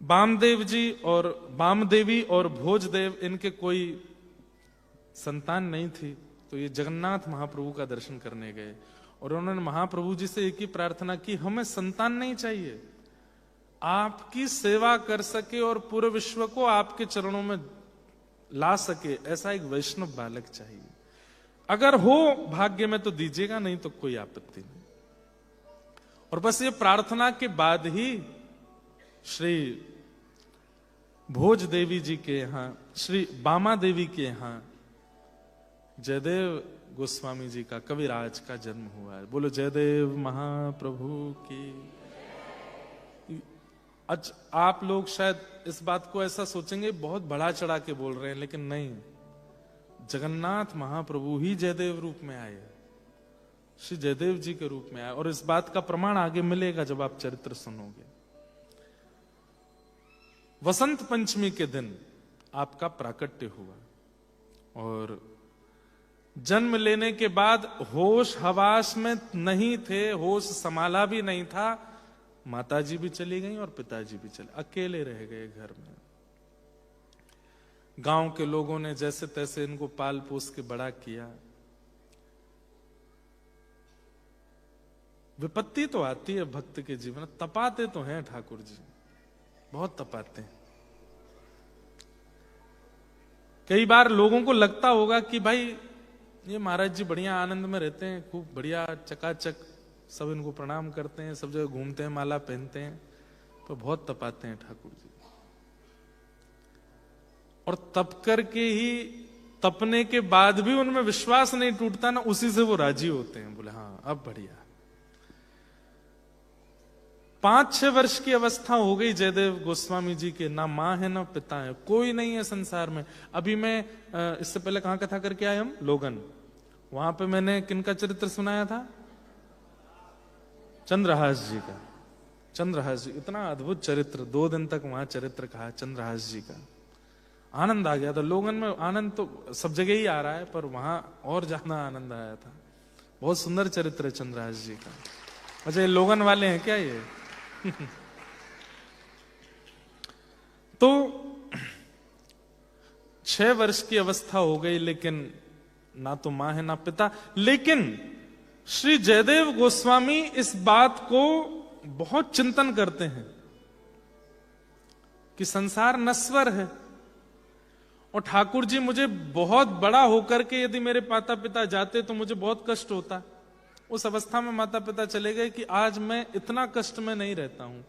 वामदेवी और भोजदेव, इनके कोई संतान नहीं थी, तो ये जगन्नाथ महाप्रभु का दर्शन करने गए और उन्होंने महाप्रभु जी से एक ही प्रार्थना की, हमें संतान नहीं चाहिए, आपकी सेवा कर सके और पूरे विश्व को आपके चरणों में ला सके ऐसा एक वैष्णव बालक चाहिए। अगर हो भाग्य में तो दीजिएगा, नहीं तो कोई आपत्ति नहीं। और बस ये प्रार्थना के बाद ही श्री भोज देवी जी के यहां, श्री बामा देवी के यहां जयदेव गोस्वामी जी का, कविराज का जन्म हुआ है। बोलो जयदेव महाप्रभु की। आज आप लोग शायद इस बात को ऐसा सोचेंगे बहुत बढ़ा चढ़ा के बोल रहे हैं, लेकिन नहीं, जगन्नाथ महाप्रभु ही जयदेव रूप में आए, श्री जयदेव जी के रूप में आए। और इस बात का प्रमाण आगे मिलेगा जब आप चरित्र सुनोगे। वसंत पंचमी के दिन आपका प्राकट्य हुआ और जन्म लेने के बाद होश हवास में नहीं थे, होश संभाला भी नहीं था। माताजी भी चली गई और पिताजी भी चले, अकेले रह गए घर में। गांव के लोगों ने जैसे तैसे इनको पाल पोस के बड़ा किया। विपत्ति तो आती है भक्त के जीवन, तपाते तो हैं ठाकुर जी, बहुत तपाते हैं। कई बार लोगों को लगता होगा कि भाई ये महाराज जी बढ़िया आनंद में रहते हैं, खूब बढ़िया चकाचक, सब इनको प्रणाम करते हैं, सब जगह घूमते हैं, माला पहनते हैं, तो बहुत तपाते हैं ठाकुर जी। और तप करके ही, तपने के बाद भी उनमें विश्वास नहीं टूटता ना, उसी से वो राजी होते हैं, बोले हाँ अब बढ़िया। 5-6 वर्ष की अवस्था हो गई जयदेव गोस्वामी जी के, ना माँ है ना पिता है, कोई नहीं है संसार में। अभी मैं इससे पहले कहां कथा करके आए हम, लोगन, वहां पे मैंने किनका चरित्र सुनाया था, चंद्रहास जी का। चंद्रहास जी, इतना अद्भुत चरित्र, 2 दिन तक वहां चरित्र कहा चंद्रहास जी का, आनंद आ गया था। लोगन में आनंद तो सब जगह ही आ रहा है, पर वहां और ज्यादा आनंद आया था। बहुत सुंदर चरित्र है चंद्रहास जी का। अच्छा, ये लोगन वाले हैं क्या ये? तो 6 वर्ष की अवस्था हो गई, लेकिन ना तो मां है ना पिता। लेकिन श्री जयदेव गोस्वामी इस बात को बहुत चिंतन करते हैं कि संसार नश्वर है और ठाकुर जी मुझे बहुत बड़ा होकर के यदि मेरे माता पिता जाते तो मुझे बहुत कष्ट होता। उस अवस्था में माता पिता चले गए कि आज मैं इतना कष्ट में नहीं रहता हूं।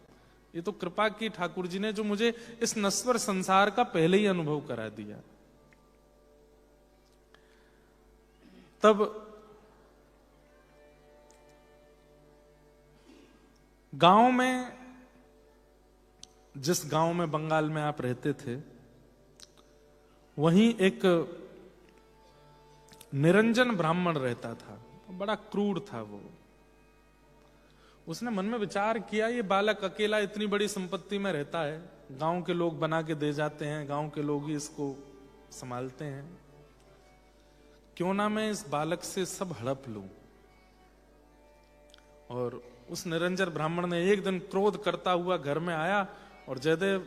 ये तो कृपा की ठाकुर जी ने, जो मुझे इस नश्वर संसार का पहले ही अनुभव करा दिया। तब गांव में, जिस गांव में बंगाल में आप रहते थे, वहीं एक निरंजन ब्राह्मण रहता था, बड़ा क्रूर था वो। उसने मन में विचार किया, ये बालक अकेला इतनी बड़ी संपत्ति में रहता है, गांव के लोग बना के दे जाते हैं, गांव के लोग ही इसको संभालते हैं, क्यों ना मैं इस बालक से सब हड़प लूं। और उस निरंजन ब्राह्मण ने एक दिन क्रोध करता हुआ घर में आया और जयदेव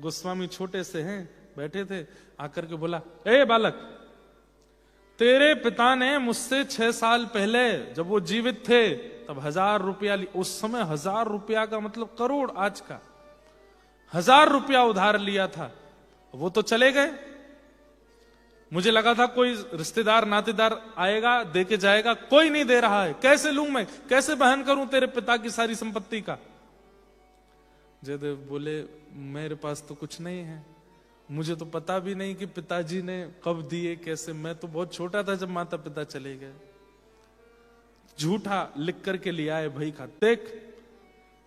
गोस्वामी छोटे से हैं, बैठे थे, आकर के बोला, ए बालक, तेरे पिता ने मुझसे 6 साल पहले जब वो जीवित थे तब 1000 रुपया, उस समय 1000 रुपया का मतलब करोड़ आज का, 1000 रुपया उधार लिया था, वो तो चले गए। मुझे लगा था कोई रिश्तेदार नातेदार आएगा दे के जाएगा, कोई नहीं दे रहा है, कैसे लूं मैं, कैसे बहन करूं तेरे पिता की सारी संपत्ति का। जयदेव बोले, मेरे पास तो कुछ नहीं है, मुझे तो पता भी नहीं कि पिताजी ने कब दिए, कैसे, मैं तो बहुत छोटा था जब माता पिता चले गए। झूठा लिख करके लिया है भाई का, देख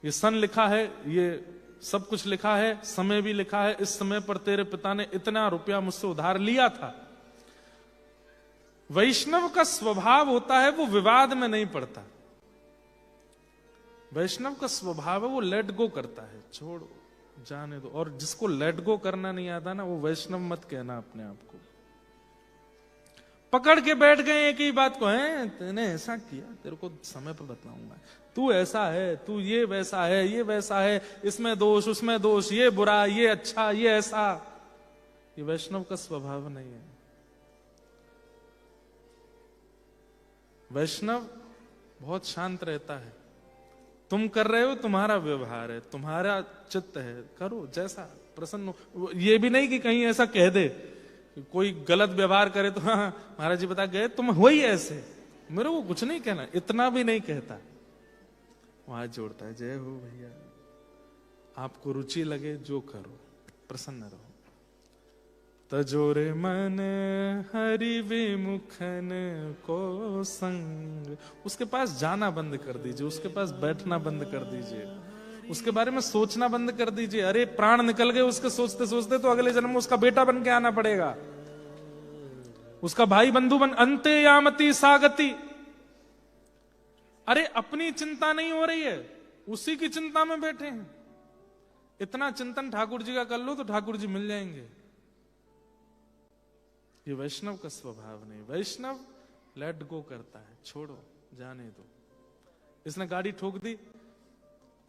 ये सन लिखा है, ये सब कुछ लिखा है, समय भी लिखा है, इस समय पर तेरे पिता ने इतना रुपया मुझसे उधार लिया था। वैष्णव का स्वभाव होता है वो विवाद में नहीं पड़ता। वैष्णव का स्वभाव है वो लेट गो करता है, छोड़ो जाने दो। और जिसको लेट गो करना नहीं आता ना, वो वैष्णव मत कहना अपने आप को। पकड़ के बैठ गए एक ही बात को, है तूने ऐसा किया, तेरे को समय पर बतलाऊंगा, तू ऐसा है, तू ये वैसा है, ये वैसा है, इसमें दोष उसमें दोष, ये बुरा ये अच्छा ये ऐसा। ये वैष्णव का स्वभाव नहीं है। वैष्णव बहुत शांत रहता है। तुम कर रहे हो, तुम्हारा व्यवहार है, तुम्हारा चित्त है, करो जैसा प्रसन्न हो। ये भी नहीं कि कहीं ऐसा कह दे, कोई गलत व्यवहार करे तो हाँ महाराज जी बता गए तुम हो ही ऐसे, मेरे को कुछ नहीं कहना, इतना भी नहीं कहता। वहां जोड़ता है, जय हो भैया, आपको रुचि लगे जो करो, प्रसन्न रहो। तजोरे मन हरि विमुखन को संग, उसके पास जाना बंद कर दीजिए, उसके पास बैठना बंद कर दीजिए, उसके बारे में सोचना बंद कर दीजिए। अरे प्राण निकल गए उसके सोचते सोचते तो अगले जन्म में उसका बेटा बन के आना पड़ेगा, उसका भाई बंधु बन, अंते यामति सागति। अरे अपनी चिंता नहीं हो रही है, उसी की चिंता में बैठे हैं। इतना चिंतन ठाकुर जी का कर लो तो ठाकुर जी मिल जाएंगे। ये वैष्णव का स्वभाव नहीं। वैष्णव लेट गो करता है, छोड़ो जाने दो। इसने गाड़ी ठोक दी,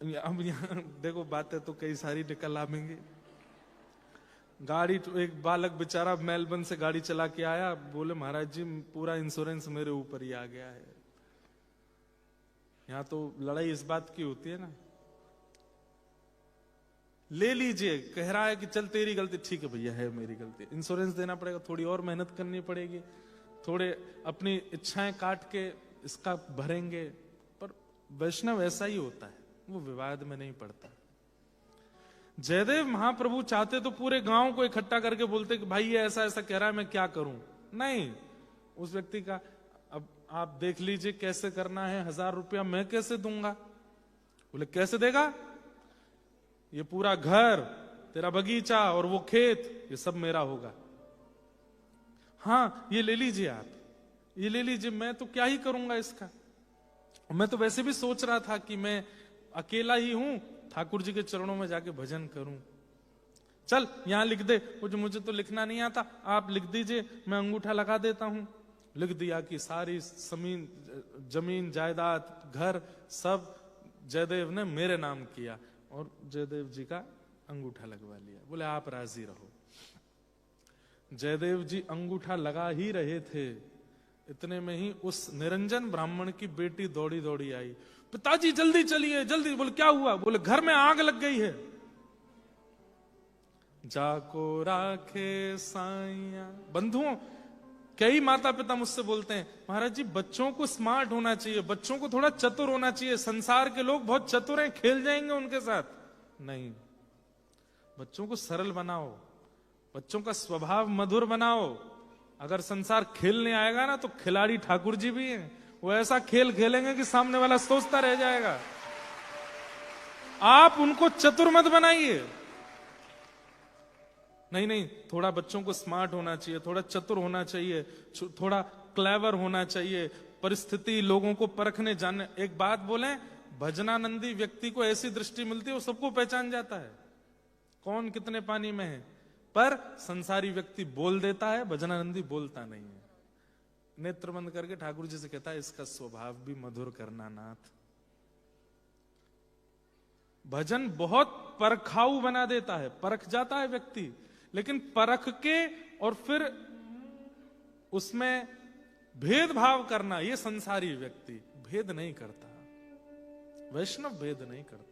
अब यहां देखो बातें तो कई सारी निकल आवेंगी। गाड़ी, एक बालक बेचारा मेलबर्न से गाड़ी चला के आया, बोले महाराज जी पूरा इंश्योरेंस मेरे ऊपर ही आ गया है। यहां तो लड़ाई इस बात की होती है ना, ले लीजिए, कह रहा है कि चल तेरी गलती, ठीक है भैया है मेरी गलती, इंश्योरेंस देना पड़ेगा, थोड़ी और मेहनत करनी पड़ेगी, थोड़े अपनी इच्छाएं काट के इसका भरेंगे। पर वैष्णव ऐसा ही होता है, वो विवाद में नहीं पड़ता। जयदेव महाप्रभु चाहते तो पूरे गांव को इकट्ठा करके बोलते कि भाई ये ऐसा ऐसा कह रहा है, मैं क्या करूं। नहीं, उस व्यक्ति का अब आप देख लीजिए कैसे करना है, 1000 रुपया मैं कैसे दूंगा। बोले कैसे देगा, ये पूरा घर, तेरा बगीचा और वो खेत, ये सब मेरा होगा। हाँ ये ले लीजिए, आप ये ले लीजिए, मैं तो क्या ही करूंगा इसका। मैं तो वैसे भी सोच रहा था कि मैं अकेला ही हूं, ठाकुर जी के चरणों में जाके भजन करूं। चल यहां लिख दे, वो जो मुझे तो लिखना नहीं आता, आप लिख दीजिए, मैं अंगूठा लगा देता हूं। लिख दिया कि सारी जमीन जायदाद घर सब जयदेव ने मेरे नाम किया, और जयदेव जी का अंगूठा लगवा लिया। बोले आप राजी रहो। जयदेव जी अंगूठा लगा ही रहे थे, इतने में ही उस निरंजन ब्राह्मण की बेटी दौड़ी दौड़ी आई, पिताजी जल्दी चलिए जल्दी। बोले क्या हुआ, बोले घर में आग लग गई है। जाको राखे साइया। बंधुओं, कई माता पिता मुझसे बोलते हैं महाराज जी बच्चों को स्मार्ट होना चाहिए, बच्चों को थोड़ा चतुर होना चाहिए, संसार के लोग बहुत चतुर हैं, खेल जाएंगे उनके साथ। नहीं, बच्चों को सरल बनाओ, बच्चों का स्वभाव मधुर बनाओ। अगर संसार खेलने आएगा ना तो खिलाड़ी ठाकुर जी भी हैं, वो ऐसा खेल खेलेंगे कि सामने वाला सोचता रह जाएगा। आप उनको चतुर मत बनाइए। नहीं नहीं, थोड़ा बच्चों को स्मार्ट होना चाहिए, थोड़ा चतुर होना चाहिए, थोड़ा क्लेवर होना चाहिए, परिस्थिति लोगों को परखने जानने। एक बात बोले, भजनानंदी व्यक्ति को ऐसी दृष्टि मिलती है, वो सबको पहचान जाता है कौन कितने पानी में है। पर संसारी व्यक्ति बोल देता है, भजनानंदी बोलता नहीं है। नेत्र बंद करके ठाकुर जी से कहता है इसका स्वभाव भी मधुर करना नाथ। भजन बहुत परखाऊ बना देता है, परख जाता है व्यक्ति, लेकिन परख के और फिर उसमें भेदभाव करना, ये संसारी व्यक्ति भेद नहीं करता, वैष्णव भेद नहीं करता।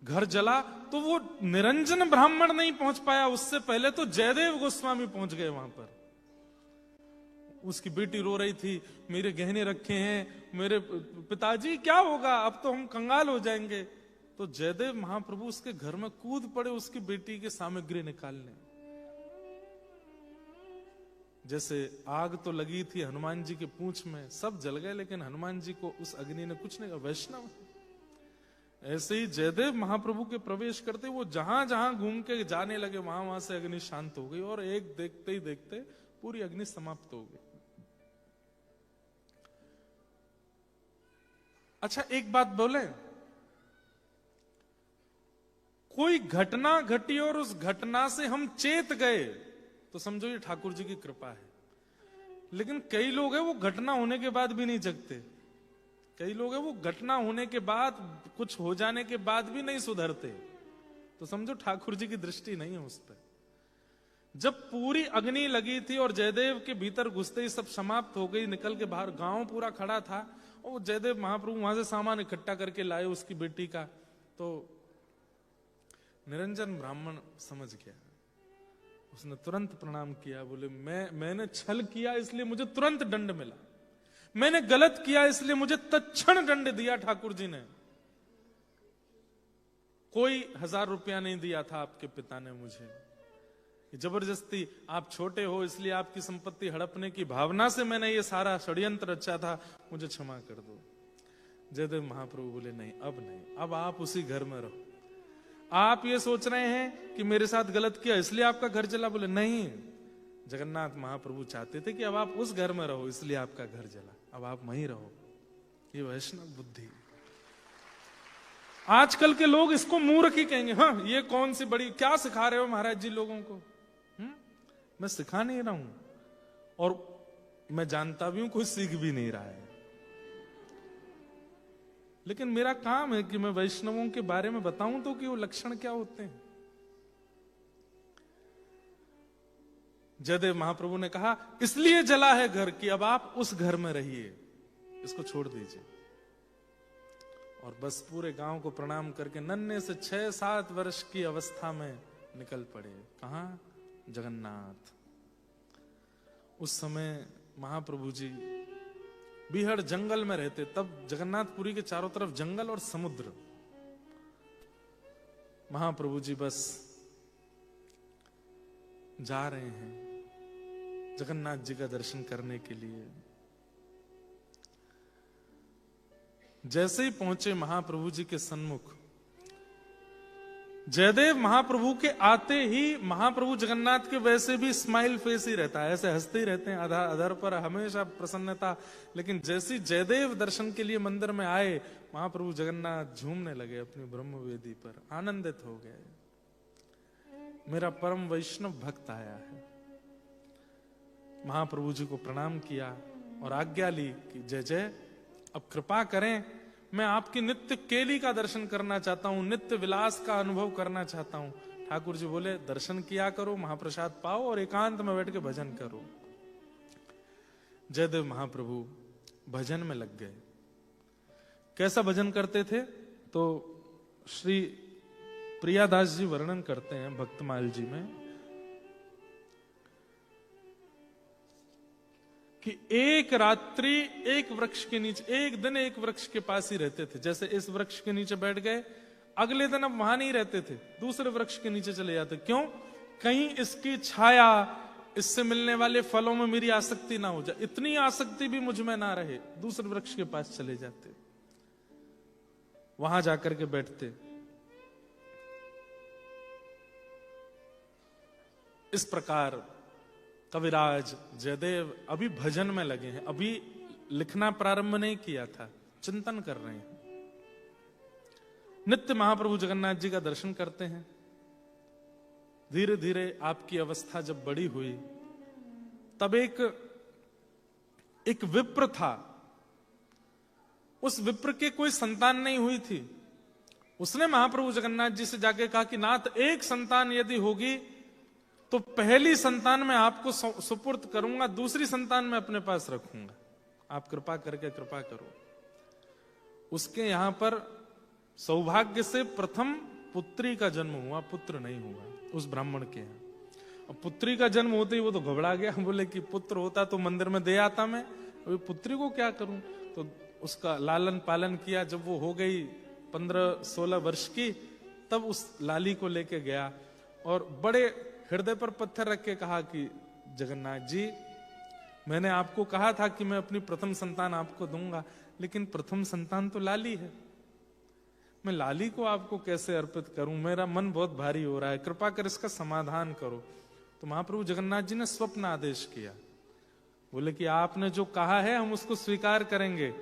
घर जला तो वो निरंजन ब्राह्मण नहीं पहुंच पाया, उससे पहले तो जयदेव गोस्वामी पहुंच गए वहां पर। उसकी बेटी रो रही थी, मेरे गहने रखे हैं, मेरे पिताजी क्या होगा, अब तो हम कंगाल हो जाएंगे। तो जयदेव महाप्रभु उसके घर में कूद पड़े उसकी बेटी की सामग्री निकालने। जैसे आग तो लगी थी हनुमान जी के पूंछ में, सब जल गए, लेकिन हनुमान जी को उस अग्नि ने कुछ नहीं कहा, वैष्णव। ऐसे ही जयदेव महाप्रभु के प्रवेश करते वो जहां जहां घूम के जाने लगे, वहां वहां से अग्नि शांत हो गई, और एक देखते ही देखते पूरी अग्नि समाप्त हो गई। अच्छा एक बात बोले, कोई घटना घटी और उस घटना से हम चेत गए तो समझो ये ठाकुर जी की कृपा है। लेकिन कई लोग हैं वो घटना होने के बाद भी नहीं जगते, कई लोग हैं वो घटना होने के बाद, कुछ हो जाने के बाद भी नहीं सुधरते, तो समझो ठाकुर जी की दृष्टि नहीं है उस पर। जब पूरी अग्नि लगी थी और जयदेव के भीतर घुसते ही सब समाप्त हो गई, निकल के बाहर गांव पूरा खड़ा था और जयदेव महाप्रभु वहां से सामान इकट्ठा करके लाए उसकी बेटी का, तो निरंजन ब्राह्मण समझ गया, उसने तुरंत प्रणाम किया, बोले मैंने छल किया इसलिए मुझे तुरंत दंड मिला, मैंने गलत किया इसलिए मुझे तत्क्षण दंड दिया ठाकुर जी ने। कोई 1000 रुपया नहीं दिया था आपके पिता ने मुझे, जबरदस्ती आप छोटे हो इसलिए आपकी संपत्ति हड़पने की भावना से मैंने ये सारा षड्यंत्र रचा था, मुझे क्षमा कर दो। जयदेव महाप्रभु बोले नहीं, अब नहीं, अब आप उसी घर में रहो। आप ये सोच रहे हैं कि मेरे साथ गलत किया इसलिए आपका घर जला? बोले नहीं, जगन्नाथ महाप्रभु चाहते थे कि अब आप उस घर में रहो इसलिए आपका घर जला, अब आप वहीं रहो। ये वैष्णव बुद्धि। आजकल के लोग इसको मूर्ख ही कहेंगे, हाँ ये कौन सी बड़ी, क्या सिखा रहे हो महाराज जी लोगों को? मैं सिखा नहीं रहा हूं और मैं जानता भी हूं कोई सीख भी नहीं रहा है, लेकिन मेरा काम है कि मैं वैष्णवों के बारे में बताऊं तो कि वो लक्षण क्या होते हैं। जयदेव महाप्रभु ने कहा इसलिए जला है घर कि अब आप उस घर में रहिए, इसको छोड़ दीजिए। और बस पूरे गांव को प्रणाम करके नन्हे से 6-7 वर्ष की अवस्था में निकल पड़े। कहां? जगन्नाथ। उस समय महाप्रभु जी बीहड़ जंगल में रहते, तब जगन्नाथपुरी के चारों तरफ जंगल और समुद्र। महाप्रभु जी बस जा रहे हैं जगन्नाथ जी का दर्शन करने के लिए। जैसे ही पहुंचे महाप्रभु जी के सन्मुख, जयदेव महाप्रभु के आते ही महाप्रभु जगन्नाथ के वैसे भी स्माइल फेस ही रहता है, ऐसे हंसते ही रहते हैं, अधर पर हमेशा प्रसन्नता। लेकिन जैसे जयदेव दर्शन के लिए मंदिर में आए, महाप्रभु जगन्नाथ झूमने लगे अपनी ब्रह्मवेदी पर, आनंदित हो गए। मेरा परम वैष्णव भक्त आया है। महाप्रभु जी को प्रणाम किया और आज्ञा ली कि जय जय, अब कृपा करें, मैं आपकी नित्य केली का दर्शन करना चाहता हूं, नित्य विलास का अनुभव करना चाहता हूं। ठाकुर जी बोले दर्शन किया करो, महाप्रसाद पाओ और एकांत में बैठ के भजन करो। जयदेव महाप्रभु भजन में लग गए। कैसा भजन करते थे? तो श्री प्रियादास जी वर्णन करते हैं भक्तमाल जी में कि एक रात्रि एक वृक्ष के नीचे, एक दिन एक वृक्ष के पास ही रहते थे। जैसे इस वृक्ष के नीचे बैठ गए, अगले दिन अब वहां नहीं रहते थे, दूसरे वृक्ष के नीचे चले जाते। क्यों? कहीं इसकी छाया, इससे मिलने वाले फलों में मेरी आसक्ति ना हो जाए, इतनी आसक्ति भी मुझ में ना रहे, दूसरे वृक्ष के पास चले जाते, वहां जाकर के बैठते। इस प्रकार कविराज जयदेव अभी भजन में लगे हैं, अभी लिखना प्रारंभ नहीं किया था, चिंतन कर रहे हैं। नित्य महाप्रभु जगन्नाथ जी का दर्शन करते हैं। धीरे धीरे आपकी अवस्था जब बड़ी हुई, तब एक विप्र था, उस विप्र के कोई संतान नहीं हुई थी। उसने महाप्रभु जगन्नाथ जी से जाके कहा कि नाथ, एक संतान यदि होगी तो पहली संतान मैं आपको सुपुर्द करूंगा, दूसरी संतान मैं अपने पास रखूंगा, आप कृपा करके कृपा करो। उसके यहां पर सौभाग्य से प्रथम पुत्री का जन्म हुआ, पुत्र नहीं हुआ उस ब्राह्मण के यहां। अब पुत्री का जन्म होते ही वो तो घबरा गया, बोले कि पुत्र होता तो मंदिर में दे आता मैं, अभी पुत्री को क्या करूं। तो उसका लालन पालन किया। जब वो हो गई 15-16 वर्ष की, तब उस लाली को लेके गया और बड़े हृदय पर पत्थर रख के कहा कि जगन्नाथ जी, मैंने आपको कहा था कि मैं अपनी प्रथम संतान आपको दूंगा, लेकिन प्रथम संतान तो लाली है, मैं लाली को आपको कैसे अर्पित करूं, मेरा मन बहुत भारी हो रहा है, कृपा कर इसका समाधान करो। तो महाप्रभु जगन्नाथ जी ने स्वप्न आदेश किया, बोले कि आपने जो कहा है हम उसको स्वीकार करेंगे,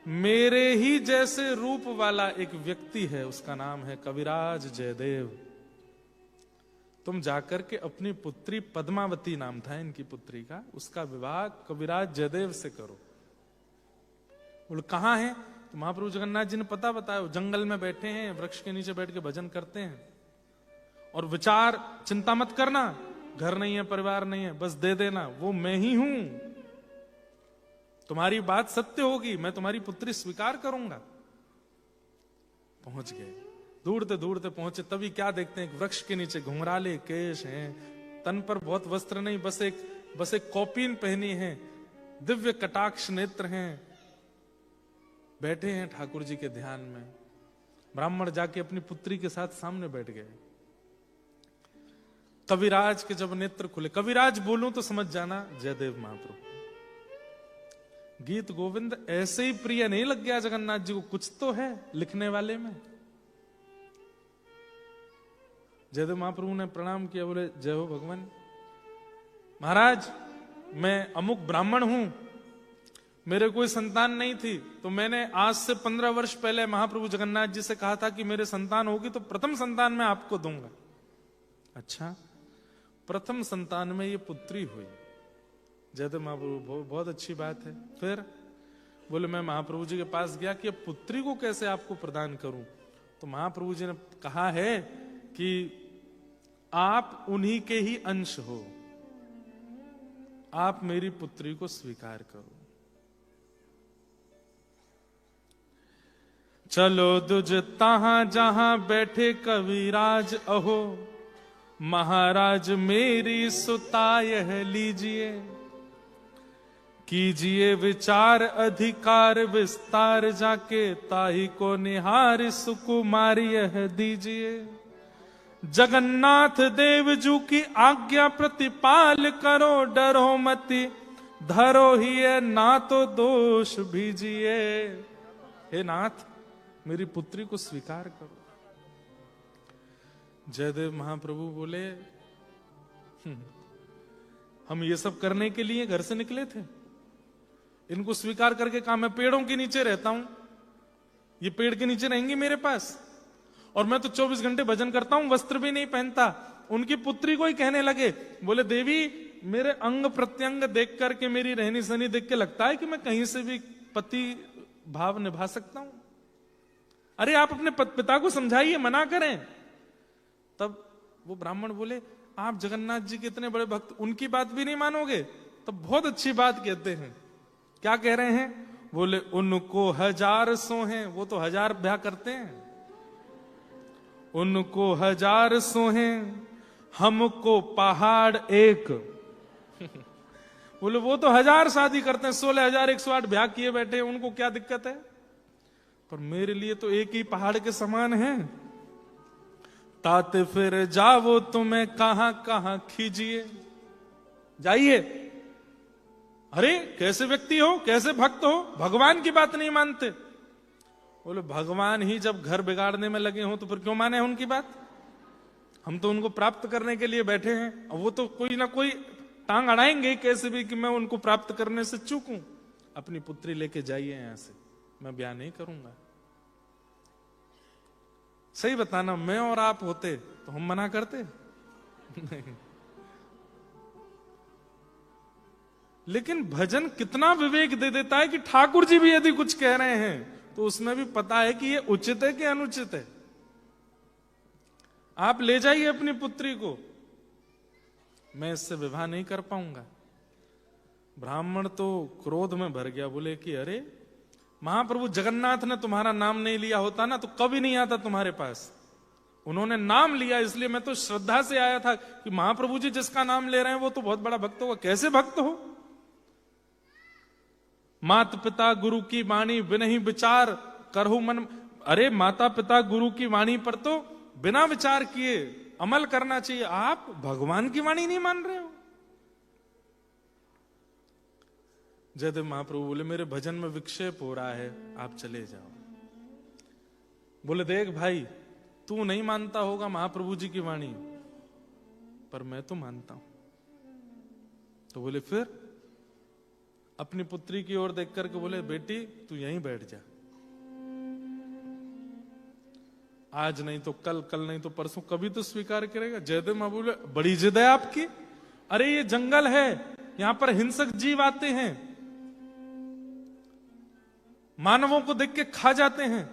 मेरे ही जैसे रूप वाला एक व्यक्ति है, उसका नाम है कविराज जयदेव। तुम जाकर के अपनी पुत्री पद्मावती नाम था इनकी पुत्री का, उसका विवाह कविराज जयदेव से करो। बोले कहां है? तो महाप्रभु जगन्नाथ जी ने पता बताया, जंगल में बैठे हैं, वृक्ष के नीचे बैठ के भजन करते हैं। और विचार, चिंता मत करना, घर नहीं है, परिवार नहीं है, बस दे देना, वो मैं ही हूं, तुम्हारी बात सत्य होगी, मैं तुम्हारी पुत्री स्वीकार करूंगा। पहुंच गए, दूरते पहुंचे, तभी क्या देखते हैं, एक वृक्ष के नीचे घुंघराले केश हैं, तन पर बहुत वस्त्र नहीं, बस एक कौपीन पहनी है, दिव्य कटाक्ष नेत्र हैं, बैठे हैं ठाकुर जी के ध्यान में। ब्राह्मण जाके अपनी पुत्री के साथ सामने बैठ गए। कविराज के जब नेत्र खुले, कविराज बोलूं तो समझ जाना जयदेव महाप्रभु। गीत गोविंद ऐसे ही प्रिय नहीं लग गया जगन्नाथ जी को, कुछ तो है लिखने वाले में। जयदेव महाप्रभु ने प्रणाम किया, बोले जय हो भगवान। महाराज मैं अमुक ब्राह्मण हूं, मेरे कोई संतान नहीं थी, तो मैंने आज से 15 वर्ष पहले महाप्रभु जगन्नाथ जी से कहा था कि मेरे संतान होगी तो प्रथम संतान मैं आपको दूंगा। अच्छा, प्रथम संतान में ये पुत्री हुई। जयदेव महाप्रभु बहुत अच्छी बात है। फिर बोले मैं महाप्रभु जी के पास गया कि अब पुत्री को कैसे आपको प्रदान करूं। तो महाप्रभु जी ने कहा है कि आप उन्हीं के ही अंश हो, आप मेरी पुत्री को स्वीकार करो। चलो दुज तहां जहां बैठे कविराज अहो, महाराज मेरी सुता यह लीजिए, कीजिए विचार अधिकार विस्तार, जाके ताही को निहार सुकुमारी यह दीजिए। जगन्नाथ देव जू की आज्ञा प्रतिपाल करो, डरो मति धरो ही ना तो दोष भीजिए। हे नाथ मेरी पुत्री को स्वीकार करो। जयदेव महाप्रभु बोले हम ये सब करने के लिए घर से निकले थे, इनको स्वीकार करके कहा मैं पेड़ों के नीचे रहता हूं, ये पेड़ के नीचे रहेंगी मेरे पास, और मैं तो 24 घंटे भजन करता हूं, वस्त्र भी नहीं पहनता। उनकी पुत्री को ही कहने लगे, बोले देवी मेरे अंग प्रत्यंग देख करके, मेरी रहनी सहनी देख के लगता है कि मैं कहीं से भी पति भाव निभा सकता हूं। अरे आप अपने पिता को समझाइए, मना करें। तब वो ब्राह्मण बोले आप जगन्नाथ जी के इतने बड़े भक्त, उनकी बात भी नहीं मानोगे? तब बहुत अच्छी बात कहते हैं। क्या कह रहे हैं? बोले उनको 1000 सो हैं, वो तो 1000 ब्याह करते हैं, उनको 1000 सो हैं, हमको पहाड़ एक। बोले वो तो 1000 शादी करते हैं, 16,108 ब्याह किए बैठे हैं, उनको क्या दिक्कत है, पर मेरे लिए तो एक ही पहाड़ के समान है। ताते फिर जाओ तुम्हें कहां कहां खींचिए, जाइए। अरे कैसे व्यक्ति हो, कैसे भक्त हो, भगवान की बात नहीं मानते। बोले भगवान ही जब घर बिगाड़ने में लगे हो तो फिर क्यों माने उनकी बात? हम तो उनको प्राप्त करने के लिए बैठे हैं, और वो तो कोई ना कोई टांग अड़ाएंगे कैसे भी कि मैं उनको प्राप्त करने से चूकूं। अपनी पुत्री लेके जाइए यहां से, मैं ब्याह नहीं करूंगा। सही बताना, मैं और आप होते तो हम मना करते? नहीं। लेकिन भजन कितना विवेक दे देता है कि ठाकुर जी भी यदि कुछ कह रहे हैं तो उसमें भी पता है कि ये उचित है कि अनुचित है। आप ले जाइए अपनी पुत्री को, मैं इससे विवाह नहीं कर पाऊंगा। ब्राह्मण तो क्रोध में भर गया, बोले कि अरे महाप्रभु जगन्नाथ ने तुम्हारा नाम नहीं लिया होता ना तो कभी नहीं आता तुम्हारे पास। उन्होंने नाम लिया, इसलिए मैं तो श्रद्धा से आया था कि महाप्रभु जी जिसका नाम ले रहे हैं वो तो बहुत बड़ा भक्त होगा। कैसे भक्त हो? माता पिता गुरु की वाणी बिना ही विचार करहु मन। अरे माता पिता गुरु की वाणी पर तो बिना विचार किए अमल करना चाहिए, आप भगवान की वाणी नहीं मान रहे हो। जयदेव महाप्रभु बोले मेरे भजन में विक्षेप हो रहा है, आप चले जाओ। बोले देख भाई, तू नहीं मानता होगा महाप्रभु जी की वाणी, पर मैं तो मानता हूं। तो बोले फिर अपनी पुत्री की ओर देख करके बोले, बेटी तू यहीं बैठ जा, आज नहीं तो कल, कल नहीं तो परसों, कभी तो स्वीकार करेगा। जयदेव महाप्रभु बोले, बड़ी जिद है आपकी, अरे ये जंगल है, यहां पर हिंसक जीव आते हैं, मानवों को देख के खा जाते हैं।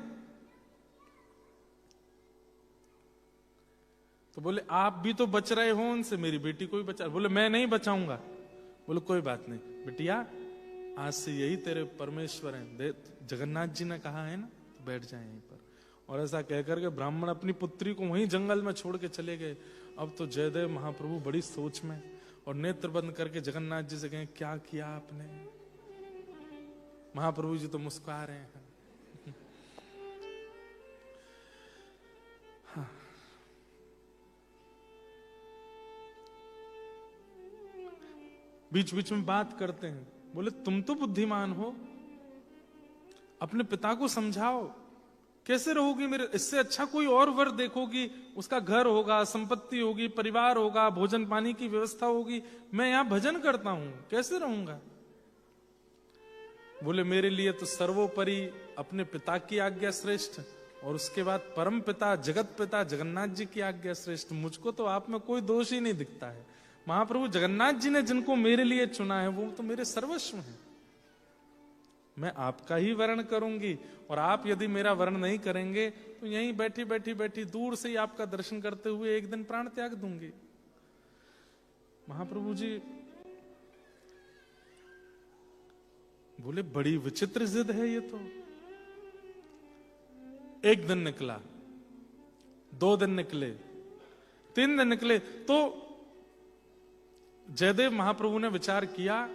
तो बोले, आप भी तो बच रहे हो उनसे, मेरी बेटी को भी बचा। बोले, मैं नहीं बचाऊंगा। बोले, कोई बात नहीं बिटिया, आज से यही तेरे परमेश्वर हैं, जगन्नाथ जी ने कहा है ना, तो बैठ जाए यहीं पर। और ऐसा कहकर के ब्राह्मण अपनी पुत्री को वहीं जंगल में छोड़ के चले गए। अब तो जयदेव महाप्रभु बड़ी सोच में, और नेत्र बंद करके जगन्नाथ जी से कहें, क्या किया आपने? महाप्रभु जी तो मुस्कुरा रहे हैं। हाँ। बीच बीच में बात करते हैं। बोले, तुम तो बुद्धिमान हो, अपने पिता को समझाओ, कैसे रहोगी मेरे, इससे अच्छा कोई और वर देखोगी, उसका घर होगा, संपत्ति होगी, परिवार होगा, भोजन पानी की व्यवस्था होगी, मैं यहां भजन करता हूं, कैसे रहूंगा? बोले, मेरे लिए तो सर्वोपरि अपने पिता की आज्ञा श्रेष्ठ, और उसके बाद परम पिता जगत पिता जगन्नाथ जी की आज्ञा श्रेष्ठ। मुझको तो आप में कोई दोष ही नहीं दिखता है। महाप्रभु जगन्नाथ जी ने जिनको मेरे लिए चुना है वो तो मेरे सर्वस्व हैं। मैं आपका ही वर्ण करूंगी, और आप यदि मेरा वर्ण नहीं करेंगे तो यहीं बैठी बैठी बैठी दूर से ही आपका दर्शन करते हुए एक दिन प्राण त्याग दूंगी। महाप्रभु जी बोले, बड़ी विचित्र जिद है ये तो। एक दिन निकला, 2 दिन निकले, 3 दिन निकले, तो जयदेव महाप्रभु ने विचार किया,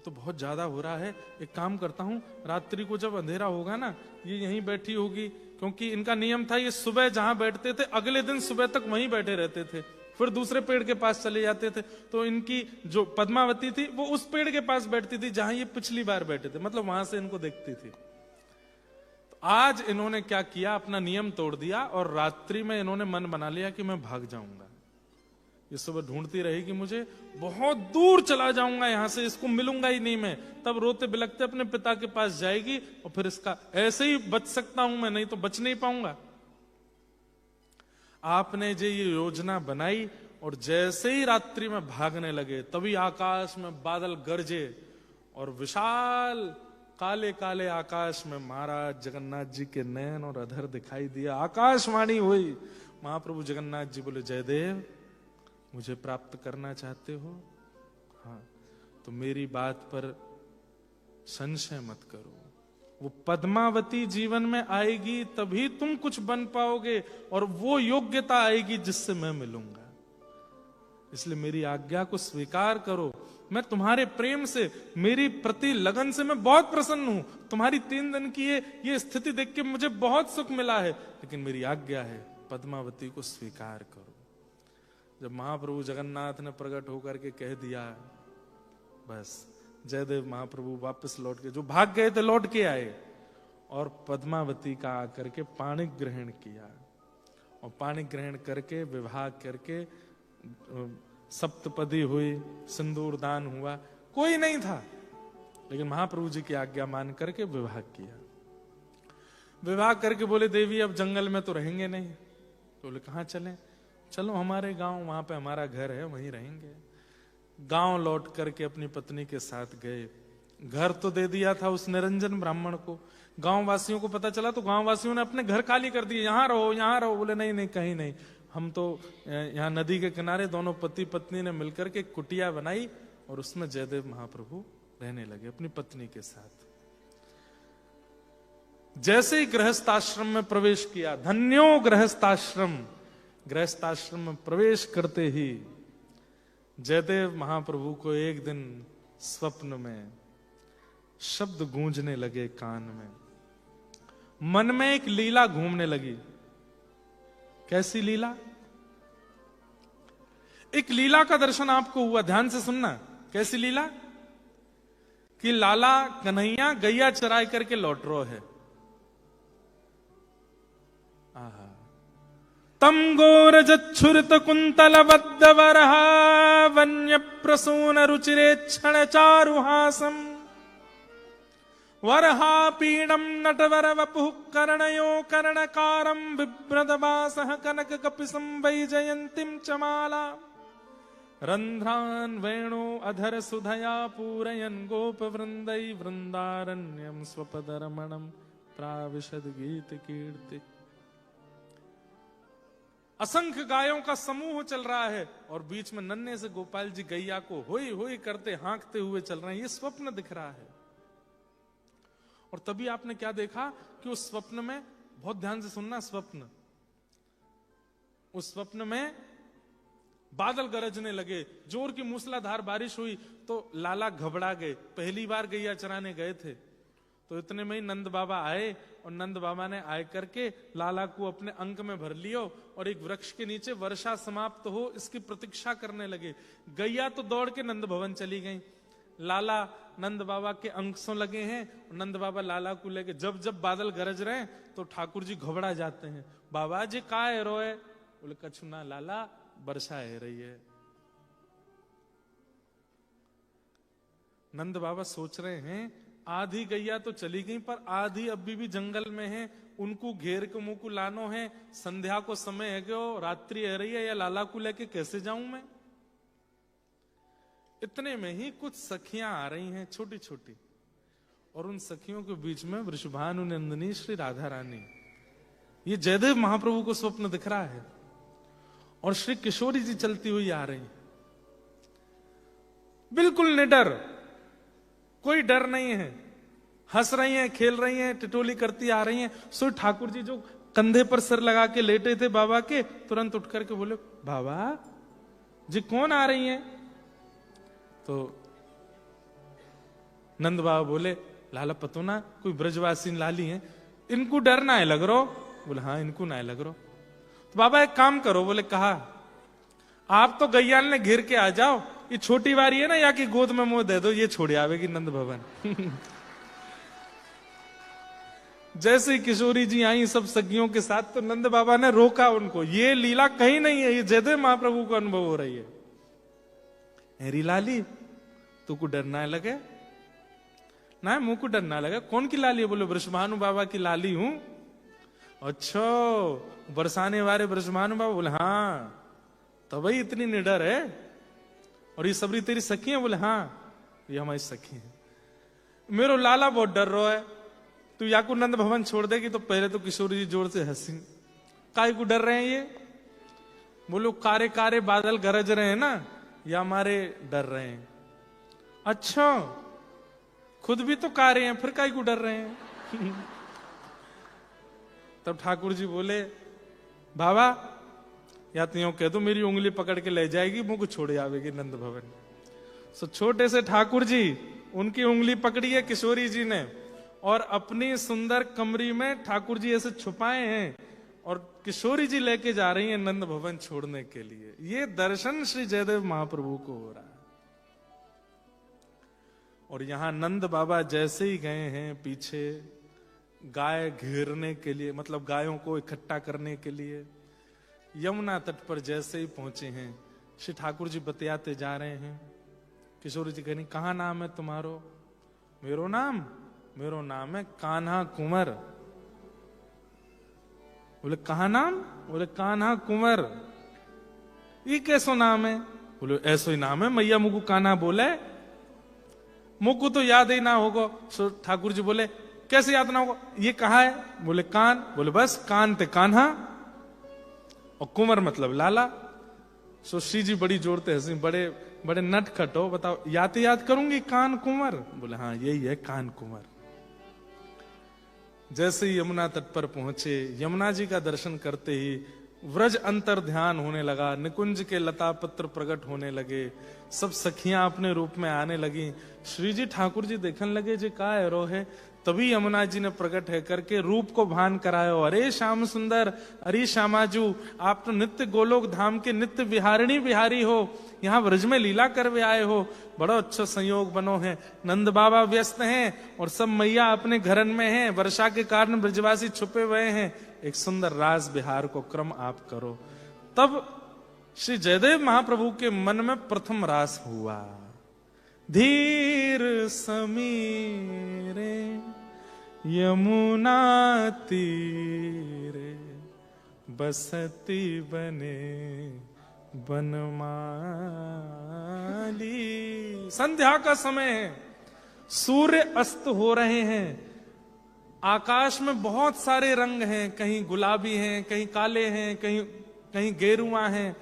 तो बहुत ज्यादा हो रहा है, एक काम करता हूं, रात्रि को जब अंधेरा होगा ना, ये यहीं बैठी होगी, क्योंकि इनका नियम था, ये सुबह जहां बैठते थे अगले दिन सुबह तक वहीं बैठे रहते थे, फिर दूसरे पेड़ के पास चले जाते थे। तो इनकी जो पद्मावती थी वो उस पेड़ के पास बैठती थी जहां ये पिछली बार बैठे थे, मतलब वहां से इनको देखती थी। तो आज इन्होंने क्या किया, अपना नियम तोड़ दिया, और रात्रि में इन्होंने मन बना लिया कि मैं भाग जाऊंगा, ये सुबह ढूंढती रहेगी मुझे, बहुत दूर चला जाऊंगा यहां से, इसको मिलूंगा ही नहीं मैं। तब रोते बिलखते अपने पिता के पास जाएगी, और फिर इसका ऐसे ही बच सकता हूं मैं, नहीं तो बच नहीं पाऊंगा। आपने जो ये योजना बनाई, और जैसे ही रात्रि में भागने लगे, तभी आकाश में बादल गरजे, और विशाल काले काले आकाश में महाराज जगन्नाथ जी के नयन और अधर दिखाई दिया। आकाशवाणी हुई। महाप्रभु जगन्नाथ जी बोले, जयदेव मुझे प्राप्त करना चाहते हो? हाँ, तो मेरी बात पर संशय मत करो, वो पद्मावती जीवन में आएगी तभी तुम कुछ बन पाओगे, और वो योग्यता आएगी जिससे मैं मिलूंगा। इसलिए मेरी आज्ञा को स्वीकार करो। मैं तुम्हारे प्रेम से, मेरी प्रति लगन से मैं बहुत प्रसन्न हूं। तुम्हारी 3 दिन की ये स्थिति देख के मुझे बहुत सुख मिला है, लेकिन मेरी आज्ञा है, पद्मावती को स्वीकार करो। जब महाप्रभु जगन्नाथ ने प्रकट होकर के कह दिया, बस जयदेव महाप्रभु वापस लौट के, जो भाग गए थे लौट के आए, और पद्मावती का आकर के पाणी ग्रहण किया, और पाणी ग्रहण करके विवाह करके सप्तपदी हुई, सिंदूर दान हुआ। कोई नहीं था, लेकिन महाप्रभु जी की आज्ञा मान करके विवाह किया। विवाह करके बोले, देवी अब जंगल में तो रहेंगे नहीं। तो बोले, कहाँ चलें? चलो हमारे गांव, वहां पे हमारा घर है, वहीं रहेंगे। गांव लौट करके अपनी पत्नी के साथ गए। घर तो दे दिया था उस निरंजन ब्राह्मण को। गांव वासियों को पता चला तो गांव वासियों ने अपने घर खाली कर दिए, यहां रहो यहां रहो। बोले, नहीं नहीं, कहीं नहीं, हम तो यहाँ नदी के किनारे दोनों पति पत्नी ने मिलकर के कुटिया बनाई, और उसमें जयदेव महाप्रभु रहने लगे अपनी पत्नी के साथ। जैसे ही गृहस्थाश्रम में प्रवेश किया, धन्यो गृहस्थाश्रम, गृहस्थाश्रम में प्रवेश करते ही जयदेव महाप्रभु को एक दिन स्वप्न में शब्द गूंजने लगे कान में। मन में एक लीला घूमने लगी। कैसी लीला? एक लीला का दर्शन आपको हुआ, ध्यान से सुनना। कैसी लीला? कि लाला कन्हैया गैया चराई करके लौट रो है। आहा, तम गोरजच्छुरित कुंतल बद्धवरहा वन्य प्रसून रुचिरेक्षण चारुहासम वरहा पीडम नटवर वपुः कर्णयो कर्णकारं बिभ्रदवासः कनक कपिसं वैजयन्तीं च माला रंध्रान् वेणो अधर सुधया पूरयन् गोपवृन्दै वृन्दारण्यं स्वपदरमणं प्राविशद गीत कीर्ति। असंख्य गायों का समूह चल रहा है और बीच में नन्हे से गोपाल जी गैया को होई होई करते हाँकते हुए चल रहे हैं। ये स्वप्न दिख रहा है। और तभी आपने क्या देखा कि उस स्वप्न में, बहुत ध्यान से सुनना, स्वप्न, उस स्वप्न में बादल गरजने लगे, जोर की मूसलाधार बारिश हुई तो लाला घबरा गए। पहली बार गैया चराने गए थे तो इतने में ही नंद बाबा आए और नंद बाबा ने आए करके लाला को अपने अंक में भर लियो और एक वृक्ष के नीचे वर्षा समाप्त हो इसकी प्रतीक्षा करने लगे। गैया तो दौड़ के नंद भवन चली गई। लाला नंद बाबा के अंकसों लगे हैं। नंद बाबा लाला को लेके जब जब बादल गरज रहे हैं तो ठाकुर जी घबरा जाते हैं। बाबा जी का है रोए? बोले कछु ना लाला, वर्षा है रही है। नंद बाबा सोच रहे हैं आधी गैया तो चली गई पर आधी अभी भी जंगल में है, उनको घेर के मुंह को लानो है। संध्या को समय है कि रात्रि है रही है, या लाला को लेके कैसे जाऊं मैं? इतने में ही कुछ सखियां आ रही हैं छोटी छोटी, और उन सखियों के बीच में वृषभानु नंदिनी श्री राधा रानी। ये जयदेव महाप्रभु को स्वप्न दिख रहा है और श्री किशोरी जी चलती हुई आ रही, बिल्कुल निडर, कोई डर नहीं है, हंस रही हैं, खेल रही हैं, टिटोली करती आ रही हैं। सो ठाकुर जी जो कंधे पर सिर लगा के लेटे थे बाबा के, तुरंत उठ करके बोले बाबा जी कौन आ रही हैं? तो नंद बाबा बोले लाला पतो ना कोई ब्रजवासी लाली हैं, इनको डर ना है लग रो? बोले हाँ इनको ना है लग रो। तो बाबा एक काम करो, बोले कहा आप तो गैयाल ने घेर के आ जाओ, ये छोटी वारी है ना या कि गोद में मुंह दे दो, ये छोड़ आवेगी नंद भवन। जैसे ही किशोरी जी आई सब सखियों के साथ तो नंद बाबा ने रोका उनको। ये लीला कहीं नहीं है, ये जयदेव महाप्रभु को अनुभव हो रही है। हेरी लाली तू को डर ना लगे ना, मुंह को डर ना लगे। कौन की लाली है? बोले वृषभानु बाबा की लाली हूं। अच्छा बरसाने वाले वृषभानु बाबा? बोले हाँ तभी इतनी निडर है। और ये सबरी तेरी सखी है? बोले हाँ ये हमारी सखी है। मेरो लाला बहुत डर रहा है, तू याकू नंद भवन छोड़ देगी? तो पहले तो किशोरी जी जोर से हंसी, काय को डर रहे हैं ये? बोलो कारे कारे बादल गरज रहे हैं ना, या हमारे डर रहे हैं? अच्छा खुद भी तो कारे हैं, फिर काय को डर रहे हैं? तब ठाकुर जी बोले बाबा या तो यूं कह दो मेरी उंगली पकड़ के ले जाएगी, मुंह को छोड़े आवेगी नंद भवन। सो छोटे से ठाकुर जी उनकी उंगली पकड़ी है किशोरी जी ने, और अपनी सुंदर कमरी में ठाकुर जी ऐसे छुपाए हैं और किशोरी जी लेके जा रही हैं नंद भवन छोड़ने के लिए। ये दर्शन श्री जयदेव महाप्रभु को हो रहा है। और यहां नंद बाबा जैसे ही गए हैं पीछे गाय घेरने के लिए, मतलब गायों को इकट्ठा करने के लिए, यमुना तट पर जैसे ही पहुंचे हैं श्री ठाकुर जी बतियाते जा रहे हैं। किशोरी जी कहनी कहाँ नाम है तुम्हारो? मेरो नाम है कान्हा कुंवर। बोले कहाँ नाम? बोले कान्हा कुंवर। ये कैसो नाम है? बोले ऐसो ही नाम है, मैया मुझको कान्हा बोले, मुझको तो याद ही ना होगा। सो ठाकुर जी बोले कैसे याद ना होगा, ये कहाँ है? बोले कान। बोले बस कान ते कान्हा और कुंवर मतलब लाला। सो श्री जी बड़ी जोरते हंसी, बड़े बड़े नटखट हो, बताओ याद करूंगी कान कुंवर? बोले हाँ यही है कान कुंवर। जैसे ही यमुना तट पर पहुंचे, यमुना जी का दर्शन करते ही व्रज अंतर ध्यान होने लगा, निकुंज के लता पत्र प्रकट होने लगे, सब सखियां अपने रूप में आने लगी। श्री जी ठाकुर जी देखने लगे जी का एरो है, तभी यमुना जी ने प्रकट है करके रूप को भान करायो। अरे श्याम सुंदर, अरे श्यामाजू, आप तो नित्य गोलोक धाम के नित्य विहारिणी बिहारी हो, यहाँ ब्रज में लीला करवे आए हो, बड़ा अच्छा संयोग बनो है। नंद बाबा व्यस्त हैं और सब मैया अपने घरन में हैं, वर्षा के कारण ब्रजवासी छुपे हुए हैं, एक सुंदर रास बिहार को क्रम आप करो। तब श्री जयदेव महाप्रभु के मन में प्रथम रास हुआ। धीर समीरे यमुना तीरे बसती बने बनमाली। संध्या का समय है, सूर्य अस्त हो रहे हैं, आकाश में बहुत सारे रंग हैं, कहीं गुलाबी हैं, कहीं काले हैं, कहीं गेरुआ हैं,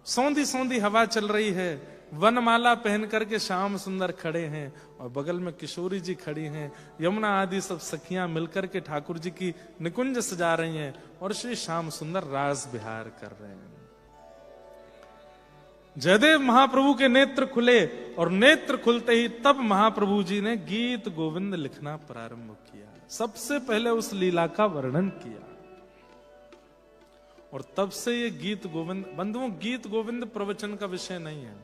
सौंधी सौंधी हवा चल रही है, वनमाला पहन करके श्याम सुंदर खड़े हैं और बगल में किशोरी जी खड़ी हैं, यमुना आदि सब सखियां मिलकर के ठाकुर जी की निकुंज सजा रही हैं और श्री श्याम सुंदर रास बिहार कर रहे हैं। जयदेव महाप्रभु के नेत्र खुले और नेत्र खुलते ही तब महाप्रभु जी ने गीत गोविंद लिखना प्रारंभ किया। सबसे पहले उस लीला का वर्णन किया और तब से ये गीत गोविंद, बंधुओं गीत गोविंद प्रवचन का विषय नहीं है।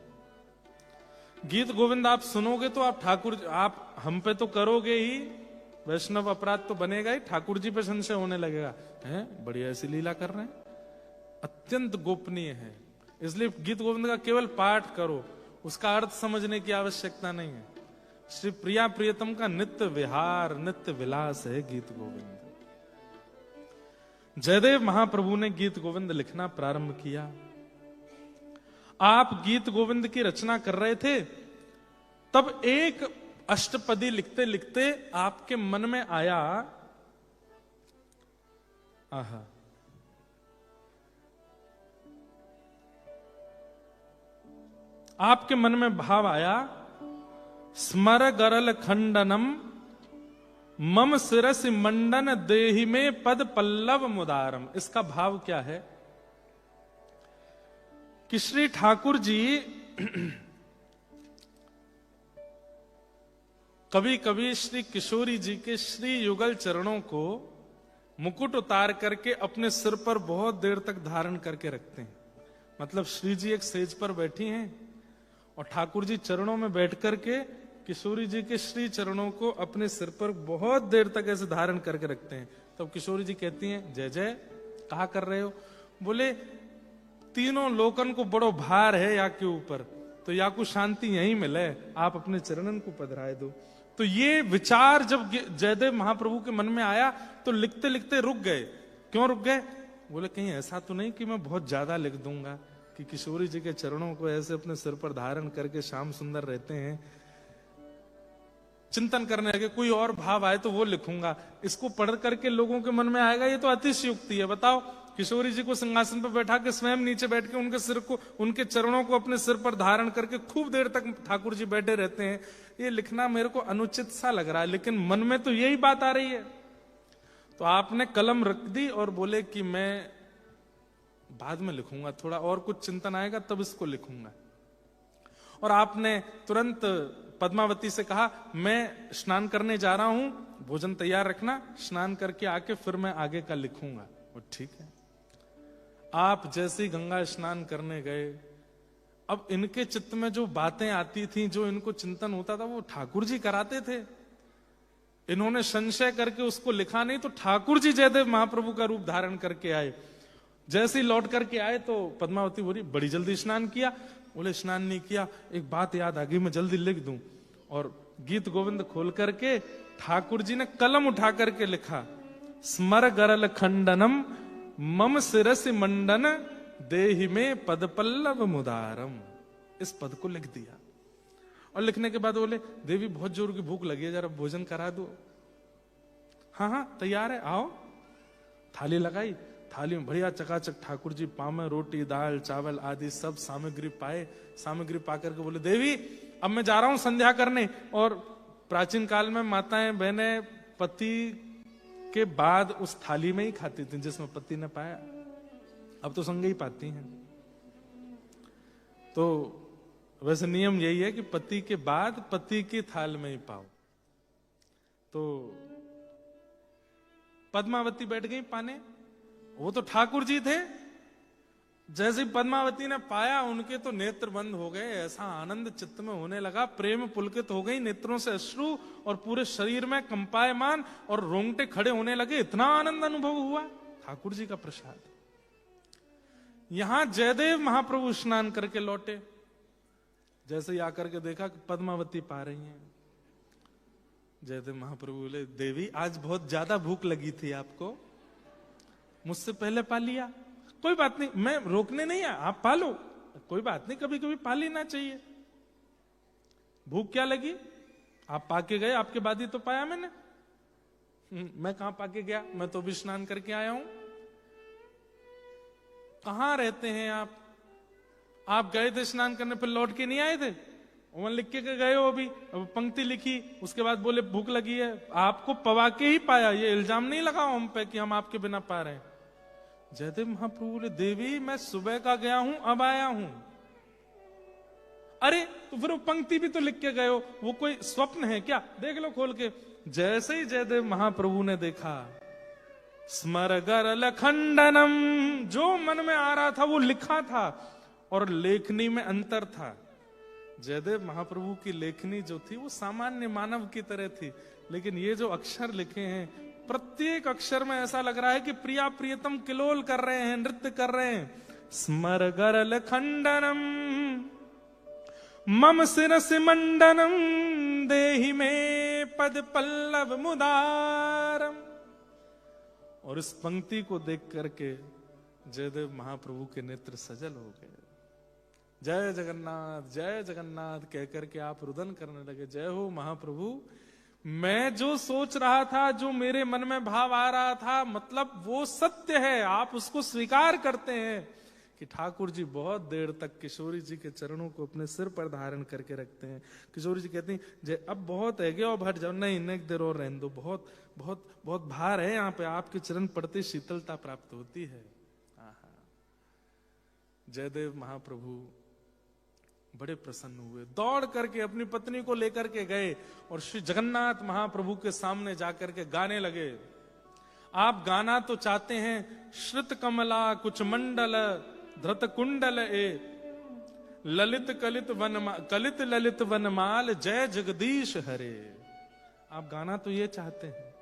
गीत गोविंद आप सुनोगे तो आप ठाकुर, आप हम पे तो करोगे ही, वैष्णव अपराध तो बनेगा ही, ठाकुर जी पे संशय होने लगेगा, हैं बढ़िया ऐसी लीला कर रहे हैं, अत्यंत गोपनीय है, इसलिए गीत गोविंद का केवल पाठ करो, उसका अर्थ समझने की आवश्यकता नहीं है। श्री प्रिया प्रियतम का नित्य विहार, नित्य विलास है गीत गोविंद। जयदेव महाप्रभु ने गीत गोविंद लिखना प्रारंभ किया। आप गीत गोविंद की रचना कर रहे थे, तब एक अष्टपदी लिखते लिखते आपके मन में आया, आहा, आपके मन में भाव आया, स्मर गरल खंडनम मम सिरस मंडन देहि में पद पल्लव मुदारम। इसका भाव क्या है कि श्री ठाकुर जी कभी कभी श्री किशोरी जी के श्री युगल चरणों को मुकुट उतार करके अपने सिर पर बहुत देर तक धारण करके रखते हैं। मतलब श्री जी एक सेज पर बैठी हैं और ठाकुर जी चरणों में बैठ करके किशोरी जी के श्री चरणों को अपने सिर पर बहुत देर तक ऐसे धारण करके रखते हैं। तब किशोरी जी कहती हैं, जय जय कहा कर रहे हो? बोले तीनों लोकन को बड़ो भार है या के ऊपर, तो या को शांति यहीं मिले, आप अपने चरणन को पधराए दो। तो ये विचार जब जयदेव महाप्रभु के मन में आया तो लिखते लिखते रुक गए। क्यों रुक गए? बोले कहीं ऐसा तो नहीं कि मैं बहुत ज्यादा लिख दूंगा कि किशोरी जी के चरणों को ऐसे अपने सिर पर धारण करके श्याम सुंदर रहते हैं, चिंतन करने लगे, कोई और भाव आए तो वो लिखूंगा, इसको पढ़ करके लोगों के मन में आएगा ये तो अतिशयोक्ति है। बताओ, किशोरी जी को सिंहासन पर बैठा के स्वयं नीचे बैठ के उनके सिर को, उनके चरणों को अपने सिर पर धारण करके खूब देर तक ठाकुर जी बैठे रहते हैं, ये लिखना मेरे को अनुचित सा लग रहा है, लेकिन मन में तो यही बात आ रही है। तो आपने कलम रख दी और बोले कि मैं बाद में लिखूंगा, थोड़ा और कुछ चिंतन आएगा तब इसको लिखूंगा। और आपने तुरंत पद्मावती से कहा, मैं स्नान करने जा रहा हूं, भोजन तैयार रखना, स्नान करके आके फिर मैं आगे का लिखूंगा। और ठीक है। आप जैसे ही गंगा स्नान करने गए, अब इनके चित्त में जो बातें आती थी, जो इनको चिंतन होता था, वो ठाकुर जी कराते थे। इन्होंने संशय करके उसको लिखा नहीं, तो ठाकुर जी जयदेव महाप्रभु का रूप धारण करके आए। जैसे ही लौट करके आए तो पद्मावती बोली, बड़ी जल्दी स्नान किया? बोले स्नान नहीं किया, एक बात याद आ गई, मैं जल्दी लिख दूं। और गीत गोविंद खोल करके ठाकुर जी ने कलम उठा करके लिखा, स्मर गरल खंडनम मम सिरस मंडन देहि में पद पल्लव मुदारम। इस पद को लिख दिया। और लिखने के बाद बोले, देवी बहुत जोर की भूख लगी है, जरा भोजन करा दो। हाँ हाँ तैयार है, आओ। थाली लगाई, थाली में बढ़िया चकाचक ठाकुर जी पाव में रोटी दाल चावल आदि सब सामग्री पाए। सामग्री पा करके बोले, देवी अब मैं जा रहा हूं संध्या करने। और प्राचीन काल में माताएं बहनें पति के बाद उस थाली में ही खाती थी जिसमें पति ने पाया, अब तो संग ही पाती हैं। तो वैसे नियम यही है कि पति के बाद पति की थाल में ही पाओ। तो पद्मावती बैठ गई पाने, वो तो ठाकुर जी थे। जैसे ही पद्मावती ने पाया, उनके तो नेत्र बंद हो गए, ऐसा आनंद चित्त में होने लगा, प्रेम पुलकित हो गई, नेत्रों से अश्रु और पूरे शरीर में कंपायमान और रोंगटे खड़े होने लगे। इतना आनंद अनुभव हुआ, ठाकुर जी का प्रसाद। यहां जयदेव महाप्रभु स्नान करके लौटे, जैसे ही आकर के देखा कि पद्मावती पा रही हैं, जयदेव महाप्रभु बोले, देवी आज बहुत ज्यादा भूख लगी थी आपको, मुझसे पहले पा लिया, कोई बात नहीं, मैं रोकने नहीं है, आप पा लो, कोई बात नहीं, कभी कभी पा लेना चाहिए। भूख क्या लगी, आप पाके गए, आपके बाद ही तो पाया मैंने। मैं कहां पाके गया, मैं तो भी स्नान करके आया हूं। कहां रहते हैं आप गए थे स्नान करने, फिर लौट के नहीं आए थे, वहां लिख के गए हो, अभी पंक्ति लिखी, उसके बाद बोले भूख लगी है, आपको पवा के ही पाया, ये इल्जाम नहीं लगाओ हम पे कि हम आपके बिना पा रहे हैं। जयदेव महाप्रभु बोले, देवी मैं सुबह का गया हूं, अब आया हूं। अरे तो फिर वो पंक्ति भी तो लिख के गए हो, वो कोई स्वप्न है क्या, देख लो खोल के। जैसे ही जयदेव महाप्रभु ने देखा, स्मर गरल खंडनम, जो मन में आ रहा था वो लिखा था, और लेखनी में अंतर था। जयदेव महाप्रभु की लेखनी जो थी वो सामान्य मानव की तरह थी, लेकिन ये जो अक्षर लिखे हैं, प्रत्येक अक्षर में ऐसा लग रहा है कि प्रिया प्रियतम किलोल कर रहे हैं, नृत्य कर रहे हैं। स्मर गरल खंडनम मम शिरस मंडनम देहि में पद पल्लव मुदारम। और इस पंक्ति को देख करके जयदेव महाप्रभु के नेत्र सजल हो गए। जय जगन्नाथ कह करके आप रुदन करने लगे, जय हो महाप्रभु। मैं जो सोच रहा था, जो मेरे मन में भाव आ रहा था, मतलब वो सत्य है, आप उसको स्वीकार करते हैं कि ठाकुर जी बहुत देर तक किशोरी जी के चरणों को अपने सिर पर धारण करके रखते हैं। किशोरी जी कहती हैं, जय अब बहुत है गया, अब हट जाओ, नहीं एक देर और रहने दो, बहुत बहुत बहुत भार है यहाँ पे, आपके चरण पड़ते शीतलता प्राप्त होती है। जयदेव महाप्रभु बड़े प्रसन्न हुए, दौड़ करके अपनी पत्नी को लेकर के गए और श्री जगन्नाथ महाप्रभु के सामने जाकर के गाने लगे। आप गाना तो चाहते हैं, श्रुत कमला कुछ मंडल धृत कुंडल ए ललित कलित ललित वनमाल जय जगदीश हरे। आप गाना तो ये चाहते हैं,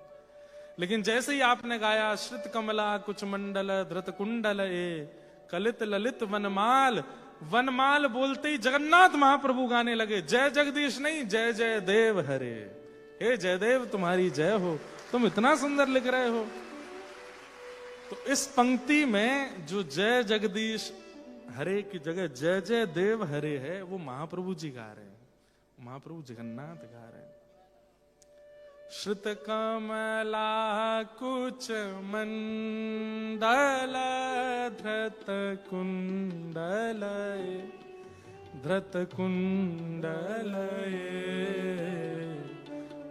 लेकिन जैसे ही आपने गाया श्रुत कमला कुछ मंडल धृत कुंडल ए कलित ललित वनमाल, वनमाल बोलते ही जगन्नाथ महाप्रभु गाने लगे, जय जगदीश नहीं, जय जय देव हरे। हे जयदेव तुम्हारी जय हो, तुम इतना सुंदर लिख रहे हो। तो इस पंक्ति में जो जय जगदीश हरे की जगह जय जय देव हरे है, वो महाप्रभु जी गा रहे हैं, महाप्रभु जगन्नाथ गा रहे हैं। श्रुत कमला कुच मंडल धृत कुंडल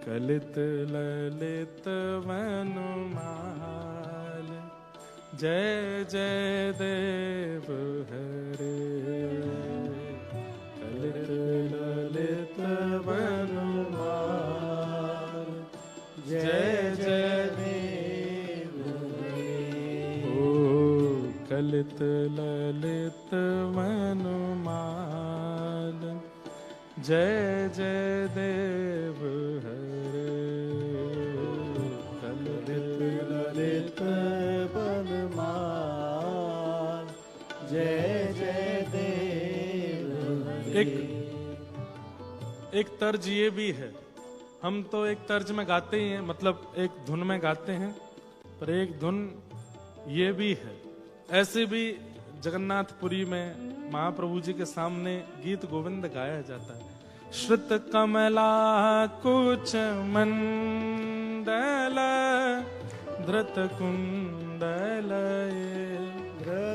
कलित ललित वनमाल जय जय देव हरे। कलित ललित वनमाल जय जय देव हरे। ओ कलित ललित वनमाल जय जय देव हरे। कलित ललित वनमाल जय जय देव हरे। एक तर्ज ये भी है, हम तो एक तर्ज में गाते ही हैं, मतलब एक धुन में गाते हैं, पर एक धुन ये भी है। ऐसे भी जगन्नाथपुरी में महाप्रभु जी के सामने गीत गोविंद गाया जाता है। श्रुत कमला कुच मंडल धृत कुंडल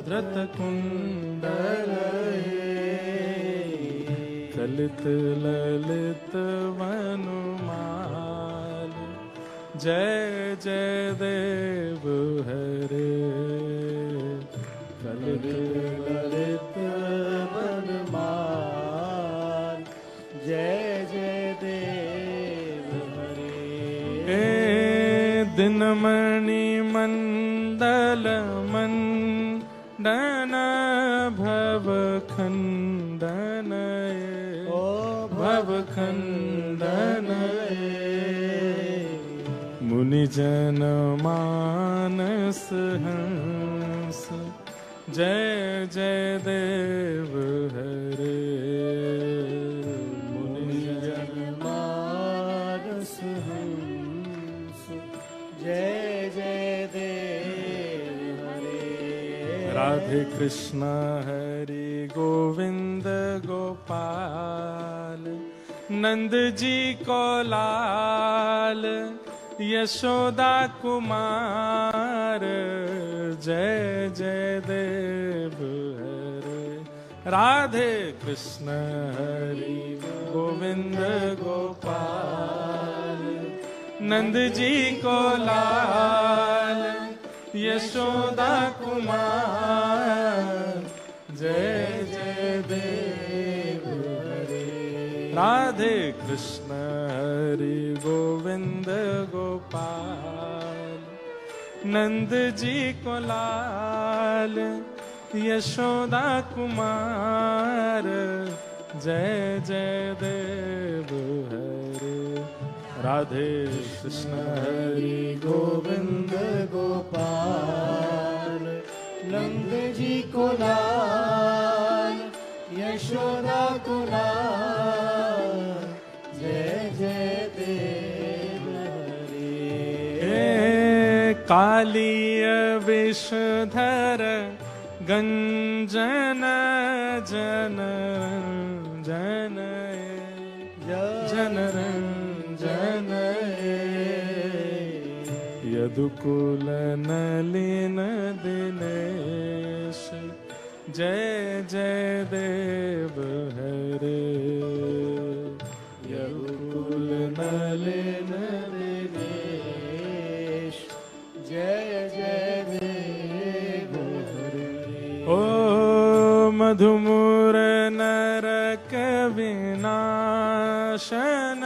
धृत कुंडल कलित ललित वनमाल जय जय देव हरे। कलित ललित वनमाल जय जय देव हरे। दिनमणि मंडल मंडन भव खंडन भव खंडन मुनिजन मानस हंस जय जय देव हरे मुनिजन मानस हंस जय जय देव हरे राधे कृष्ण हरि गोविंद गोपाल नंद जी को लाल यशोदा कुमार जय जय देव हरे राधे कृष्ण हरि गोविंद गोपाल नंद जी को लाल यशोदा कुमार जय जय देव हरे राधे कृष्ण हरि गोविंद गोपाल नंद जी को लाल यशोदा कुमार जय जय देव हरे राधे कृष्ण हरि गोविंद गोपाल नंद जी को लाल यशोदा को लाल जय जय देव हरे कालीय विषधर गंजन जन जन जन जन यदुकुल नलिन दिनेश जय जय देव हरे यदुकुल नलिन दिनेश जय जय देव हरे ओ मधुमूर नरक विनाशन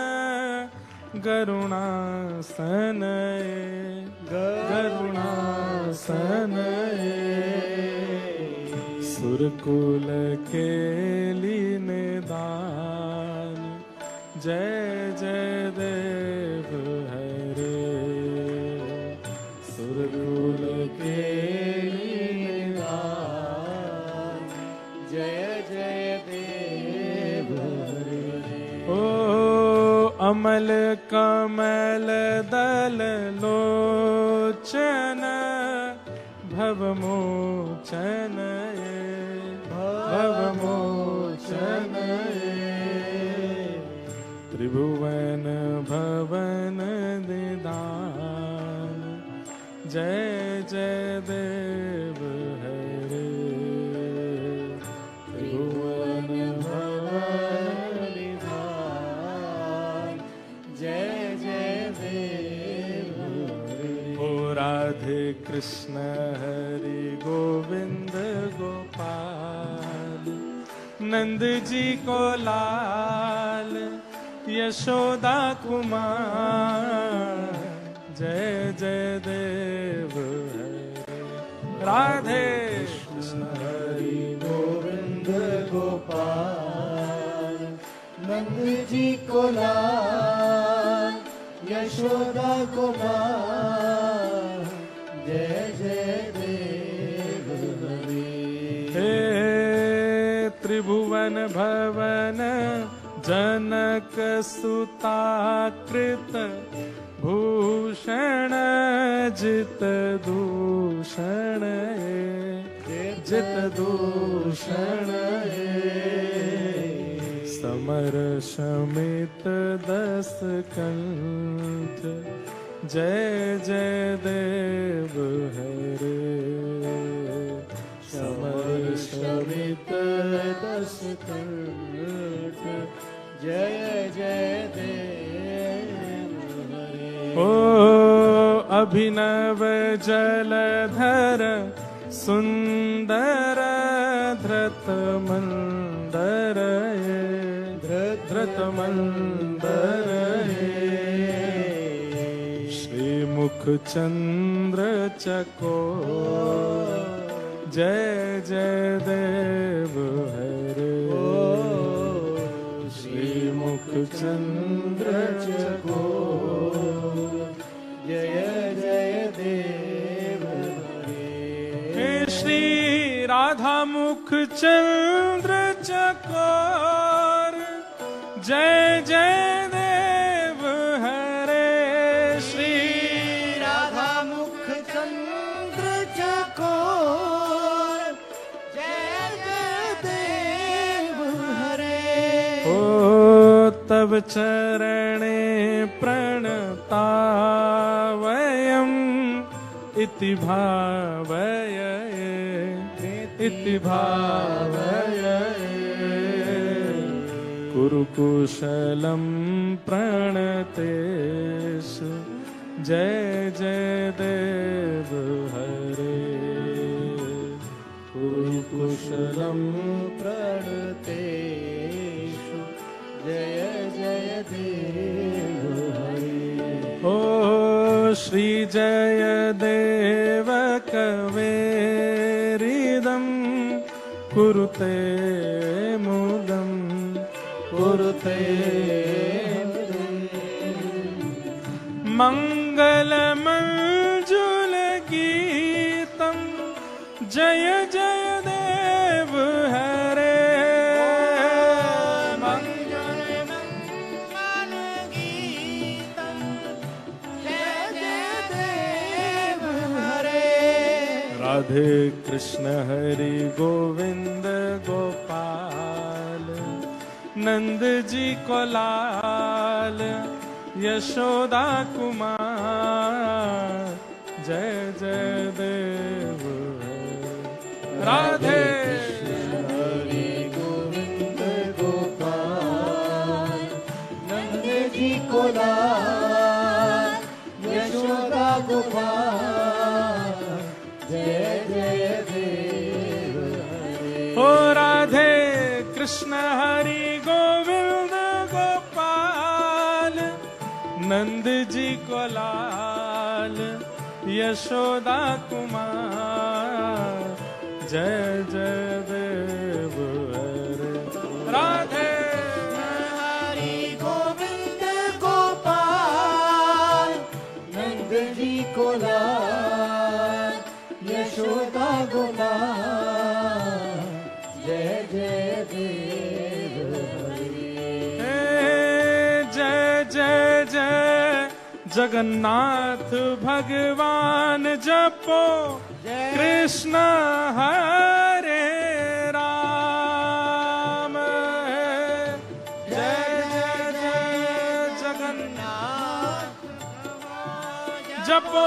गरुणासन गरुणासन सुरकुल केली निदान जय जय देव हरे सुरकुल केली निदान जय जय देव हरे ओ अमल कमल दल लोचन भवमोचन भवमोचन त्रिभुवन भवन निदान जय जय देव हरे त्रिभुवन भवन निधान जय जय देव हरे ओ राधे कृष्ण हरि गोविंद गोपाल नंद जी को लाल यशोदा कुमार जय जय देव हरे राधे कृष्ण हरि गोविंद गोपाल नंद जी को लाल यशोदा कुमार जय जय देव हरे हे त्रिभुवन भवन जनक सुताकृत भूषण जित दूषण जित दूषण समर शमित दस कंठ जय जय देव हरे समर शमित दस कंठ जय जय देव हरे ओ अभिनव जलधर सुंदर धृत मंदर धृत मंदर श्री श्रीमुख चंद्र चकोर जय जय देव हरे श्रीमुख चंद्र चकोर जय जय देव हरे हे श्री राधा मुख चंद्र चकोर जय जय देव हरे श्री राधा मुख चंद्र चकोर जय जय देव हरे ओ तब चरणे प्रणता वयम् इति भावय इति भावय कुरुकुशलं प्रणतेषु जय जय देव हरे कुरुकुशलं प्रणतेषु जय जय देव हरे ओ श्री जय देव कवेरिदं कुरुते मुदम् कुरुते मंगलमंजुल गीतम जय जय देव हरे मंगल गीतम जय जय देव हरे राधे कृष्ण हरि गोविंद गोपाल नंद जी को लाल यशोदा कुमार जय जय देव राधे हरि गोविंद गोपाल नंद जी को लाल यशोदा गोपाल जय जय देव हरे ओ राधे कृष्ण हरि गोविंद गोपाल नंद जी को लाल यशोदा कुमार जय जय देव हरे राधे हरि गोविंद गोपाल नंद जी को लाल यशोदा गोपाल जय जय देव हरे जय जय जय जगन्नाथ भगवान जपो कृष्ण हरे राम जय जय जय जगन्नाथ जपो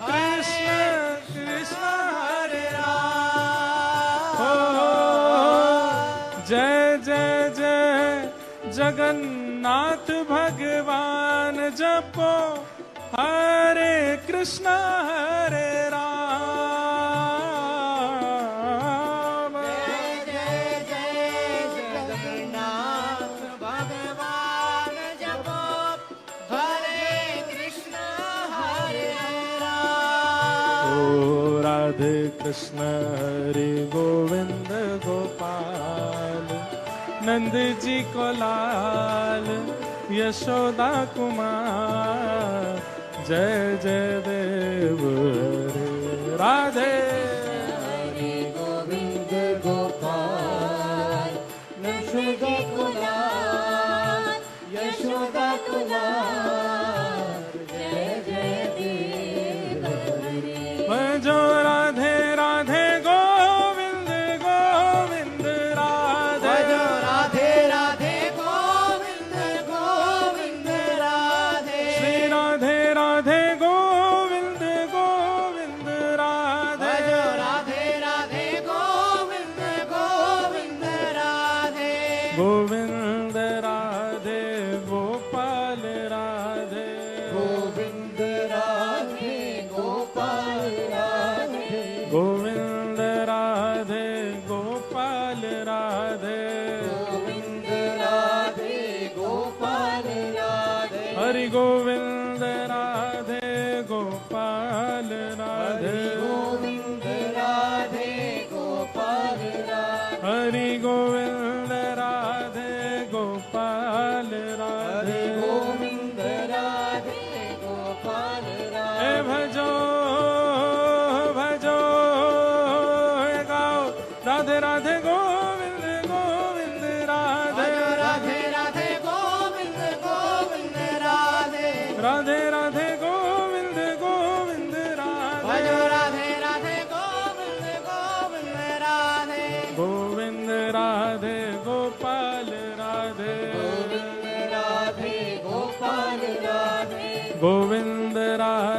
कृष्ण कृष्ण हरे राम जय जय जय जगन्नाथ भगवान जपो हरे कृष्ण हरे राम जय जय जगन्नाथ भगवान जपो हरे कृष्ण हरे राम ओ राधे कृष्ण हरि गोविंद गोपाल नंद जी को लाल यशोदा कुमार जय जय देव हरे राधे हरि गोविंद गोपाल यशोदा कुमार यशोदा कुमार जय जय देव हरे भजो राधे राधे गोविंद गोविंद राधे भजो राधे राधे गोविंद गोविंद राधे श्री राधे राधे गोविंद गोविंद राधे भजो राधे राधे गोविंद गोविंद राधे गोविंद राधे गोपाल राधे गोविंद राधे गोपाल राधे गोविंद राधे गोपाल राधे गोविंद राधे गोपाल राधे हरि गोविंद राधे गोपाल राधे गोविंद राधे गोपाल राधे हरि गोविंद राधे गोपाल राधे गोविंद राधे गोपाल राधे भजो भजो गाओ राधे राधे गोविंद गोविंद राधे राधे राधे गोविंद गोविंद राधे राधे राधे गोविंद गोविंद राधे राधे राधे गोविंद गोविंद राधे गोविंद राधे गोपाल राधे गोविंद राधे गोपाल राधे गोविंद राधे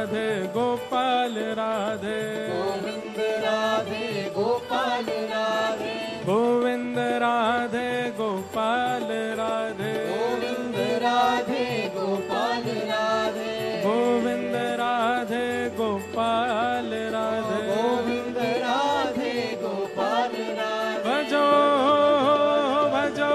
गोपाल राधे गोविंद राधे गोपाल राधे गोविंद राधे गोपाल राधे गोविंद राधे गोपाल राधे गोविंद राधे गोपाल राधे गोविंद राधे गोपाल राधे भजो भजो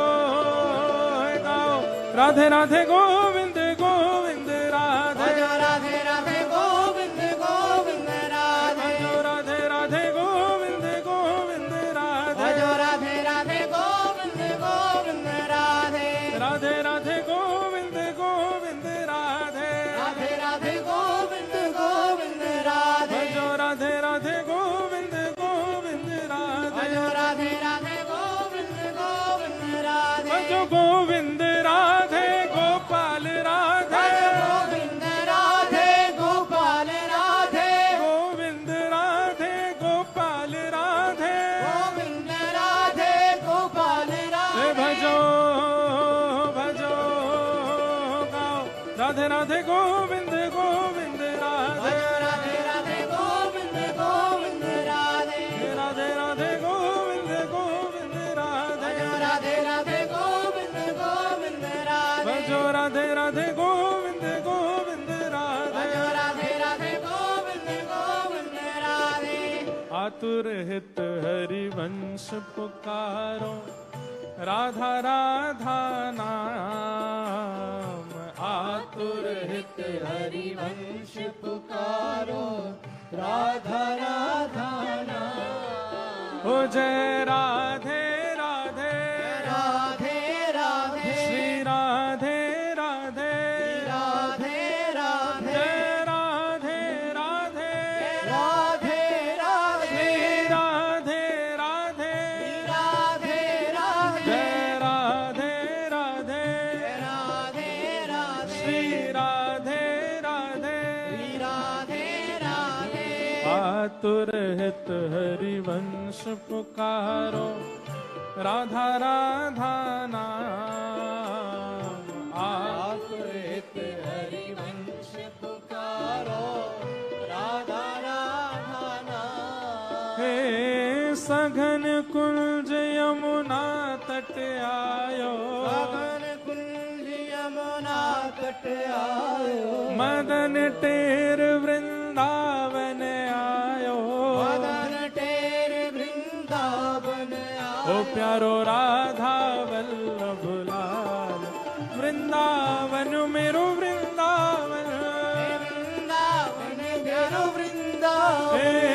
गाओ राधे राधे गोविंद गोविंद राधे राधे राधे गोविंद गोविंद राधे राधे राधे गोविंद गोविंद राधे राधे राधे गोविंद गोविंद राधे राधे राधे गोविंद गोविंद राधे राधे राधे गोविंद गोविंद राधे भजो राधे राधे गोविंद गोविंद राधे राधे राधे गोविंद गोविंद राधे भजो गोविंद राधे गोपाल राधे गोविंद राधे गोपाल राधे गोविंद राधे गोपाल राधे गोविंद राधे गोपाल राधे भजो भजो गाओ राधे राधे गोविंद गोविंद राधे राधे राधे गोविंद गोविंद राधे राधे राधे गोविंद गोविंद राधे राधे राधे गोविंद गोविंद राधे भजो राधे राधे गोविंद गोविंद राधे राधे राधे गोविंद गोविंद राधे आतुर हित हरि वंश पुकारो राधा राधा नाम आतुर हित हरि वंश पुकारो राधा राधा नाम हो जय राधे राधे राधे राधे श्री राधे राधे राधे राधे जय राधे राधे राधे राधे राधे राधे राधे राधे जय राधे राधे राधे राधे श्री राधे राधे राधे राधे आतुर हित हरि वंश पुकारो राधा राधा नाम आतुरित हरि वंश पुकारो राधा राधा नाम हे सघन कुंज यमुना तट आयो गगन कुंज यमुना तट आयो मदन टेर वृंदावन आयो मदन टेर वृंदावन ओ प्यारो राधा वल्लभ लाल वृंदावन मेरो वृंदावन वृंदावन मेरो वृंदावन हे